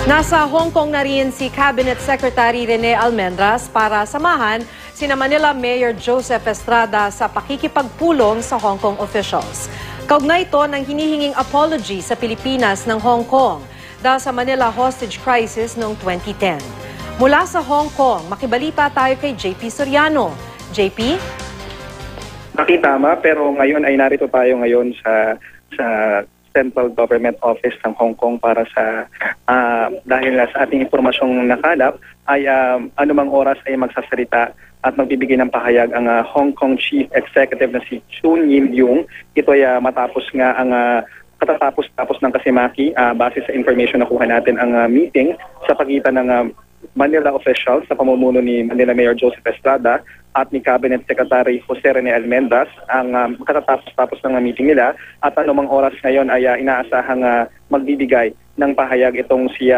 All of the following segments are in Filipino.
Nasa Hong Kong na rin si Cabinet Secretary Rene Almendras para samahan sina Manila Mayor Joseph Estrada sa pakikipagpulong sa Hong Kong officials. Kaugnay ito ng hinihinging apology sa Pilipinas ng Hong Kong dahil sa Manila hostage crisis noong 2010. Mula sa Hong Kong, makibalita tayo kay JP Soriano. JP? Nakitama, pero ngayon ay narito tayo ngayon sa Central Government Office ng Hong Kong para sa dahil sa ating impormasyong nakalap ay anumang oras ay magsasalita at magbibigay ng pahayag ang Hong Kong Chief Executive na si Chun Yim-yung. Ito ay matapos nga ang katatapos ng Kasimaki base sa information na kuha natin ang meeting sa pagitan ng Manila officials sa pamumuno ni Manila Mayor Joseph Estrada at ni Cabinet Secretary Jose Rene Almendras ang katatapos ng meeting nila at anumang oras ngayon ay inaasahang magbibigay ng pahayag itong si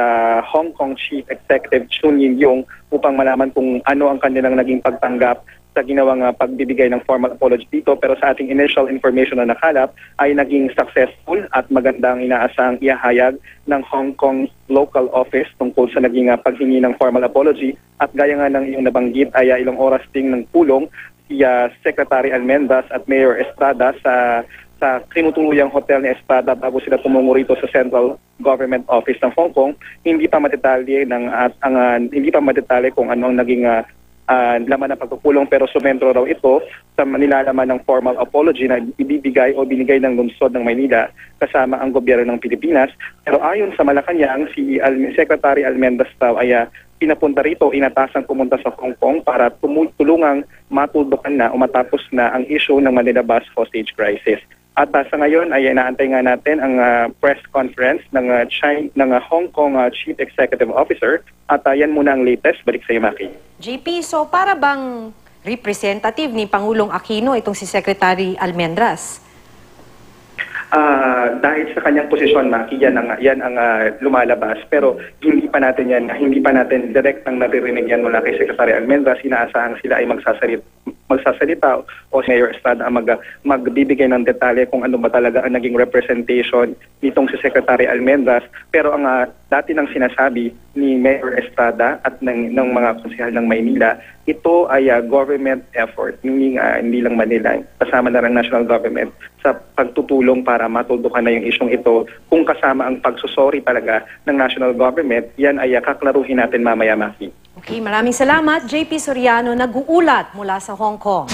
Hong Kong Chief Executive Chun Yim-yung upang malaman kung ano ang kanilang naging pagtanggap sa ginawang pagbibigay ng formal apology dito. Pero sa ating initial information na nakalap ay naging successful at magandang inaasang ihahayag ng Hong Kong local office tungkol sa naging paghingi ng formal apology. At gaya nga ng iyong nabanggit ay ilang oras ding ng pulong si Secretary Almendras at Mayor Estrada sa tinutuluyang hotel ni Estrada bago sila tumungo rito sa Central Government Office ng Hong Kong. Hindi pa madetalye kung ano ang naging laman ng pagpupulong, pero sumentro raw ito sa nilalaman ng formal apology na ibibigay o binigay ng lungsod ng Maynila kasama ang gobyerno ng Pilipinas. Pero ayon sa Malacanang, si Secretary Almendras daw ay pinapunta rito, inatasang pumunta sa Hong Kong para tulungang matuldukan na o matapos na ang issue ng Manila bus hostage crisis. At sa ngayon ay inaantay nga natin ang press conference ng Hong Kong Chief Executive Officer. At yan muna ang latest. Balik sa iyo, Maki. JP, so para bang representative ni Pangulong Aquino itong si Secretary Almendras? Dahil sa kanyang posisyon, Maki, yan ang lumalabas. Pero hindi pa natin direct nang naririnig yan mula kay Secretary Almendras. Inaasahan sila ay magsasalita o si Mayor Estrada ang magbibigay ng detalye kung ano ba talaga ang naging representation nitong si Secretary Almendras. Pero ang dati nang sinasabi ni Mayor Estrada at ng mga konsehal ng Maynila, ito ay government effort, hindi lang Manila, kasama na ng national government sa pagtutulong para matuldukan na yung isyong ito. Kung kasama ang pagsusori talaga ng national government, yan ay kaklaruhin natin mamaya, Maki. Okay, maraming salamat. JP Soriano, nag-uulat mula sa Hong Kong.